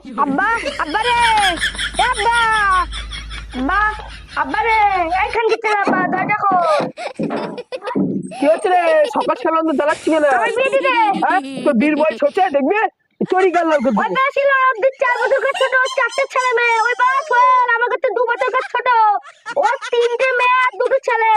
আব্বা আব্বা রে আব্বা আব্বা আব্বা রে এইখান কি ছেলে আব্বা দরজা খোল। কি হচ্ছে রে? সকাল সকাল তো জ্বালাচ্ছি কেন? আমার বিয়ে দিতে হ্যাঁ, তোর বীর বয়স হচ্ছে দেখবি চুরি গেল ওই পাশে ছিল ওদের 4 বছর ছোট 4টে ছেলে মেয়ে। ওই পাশ আমার কাছে 2 বছর ছোট। ওর 3টে মেয়ে আর 2টো ছেলে।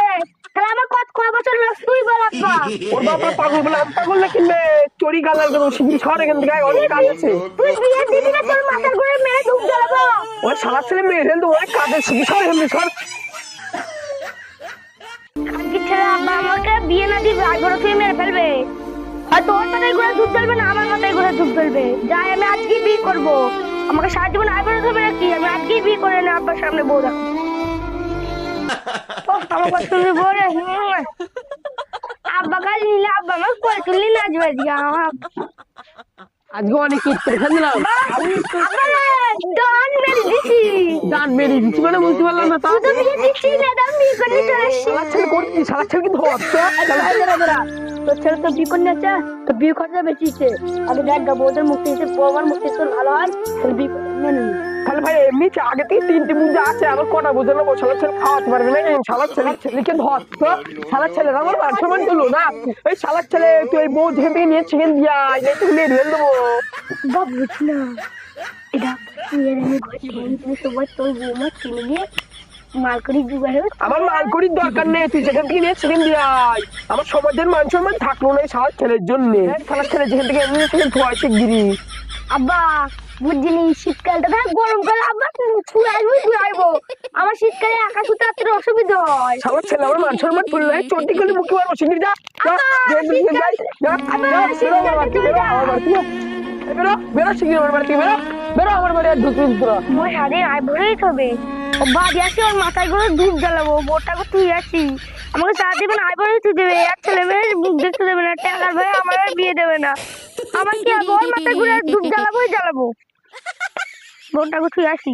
তাহলে আমার কয় বছর লস তুই বল আব্বা। ওর বাবা পাগল বলে আমি পাগল না কিনবে চুরি গেল শিগগিরি সর এখান থেকে অনেক কাজ আছে। তুই বিয়ে দিবি না তোর মাথার ঘুরে মেরে ধূপ জ্বালাবো। ওই শালা ছেলে মেয়ে ফেলতে অনেক কাজ আছে শিগগিরি সর এখান থেকে সর। আজকে ছেলে আব্বা আমাকে বিয়ে না দিবে আইবড় তুই মেরে ফেলবে। আর তোর মাথায় ঘুরে ধূপ জ্বলবে না আমার মাথায় ঘুরে ধূপ জ্বলবে। যাই আমি আজকেই বিয়ে করবো। আমাকে সারা জীবন আইবড় ধরবে নাকি? আমি আজকেই বিয়ে করে না আব্বার সামনে বউ রাখবো। আমার কত সুন্দর বউ রে। আব্বা কাল নিলে আব্বা আমার কোলে তুললি না আজকে আজকে আমার আজকে অনেক ইচ্ছে এখান দিলাম ডান মেরে দিছি। দান মেরে দিচ্ছি মানে বুঝতে পারলাম না তা তুই বিয়ে দিচ্ছি না দাম বিয়ে করে চলে আসছি। শালা ছেলে করছি শালা ছেলে কিন্তু হচ্ছে তোর ছেলে তো বিয়ে করে নিয়েছে তো বিয়ে খরচা বেঁচেছে। আগে দেখ গা বউদের মুক্তি এসে বউমার মুক্তি তোর ভালো হয় তাহলে বিয়ে করে মেনে নি। তাহলে ভাই এমনি আগে থেকে 3টে মুদ্রা আছে আমার কটা বুঝে নেবো শালা ছেলে খাওয়াতে পারবে না শালার ছেলেকে ধরতো শালার ছেলের আমার মান সম্মান করলো না এই শালার ছেলে তুই এই বউ যেখান থেকে নিয়ে সেখান দিয়া তুই মেরে ফেল দেবো। বাবু না এটা তুই আমি ঘরে তুমি সবাই তোর বৌমা কিনে দিয়ে মালকড়ি জোগাড় আমার মালকড়ির দরকার নেই তুই যেখান থেকে নিয়ে সেখান দিয়ে আয় আমার সমাজের মান সম্মান থাকলো না এই শালার ছেলের জন্য শালার ছেলে যেখান থেকে এমনি সেখানে ধোয়া শিগগিরি। আব্বা বুঝলি শীতকালটা দেখ গরমকালে আব্বা ছুড়াইবো আমার শীতকালে একা শুতে এত অসুবিধা হয়। শালার ছেলে আমার মান সম্মান করলো চটি করলে মুখে মারবো শিগগিরি যা বেরো বেরো শিগগিরি আমার বাড়ি থেকে বেরো বেরো আমার বাড়ি আর ঢুকবি তোরা। মই সারে আয় ভরেই হবে ও বাড়ি আসি ওর মাথায় করে ধূপ জ্বালাবো বোটাকে তুই আসি আমাকে চা দেবে না আয় ভরে তুই দেবে এক ছেলে মেয়ে মুখ দেখতে দেবে না টাকার ভাই আমার আর বিয়ে দেবে না। আমার কি ওর মাথায় ঘুরে ধূপ জ্বালাবোই জ্বালাবো বোটাকে তুই আসি।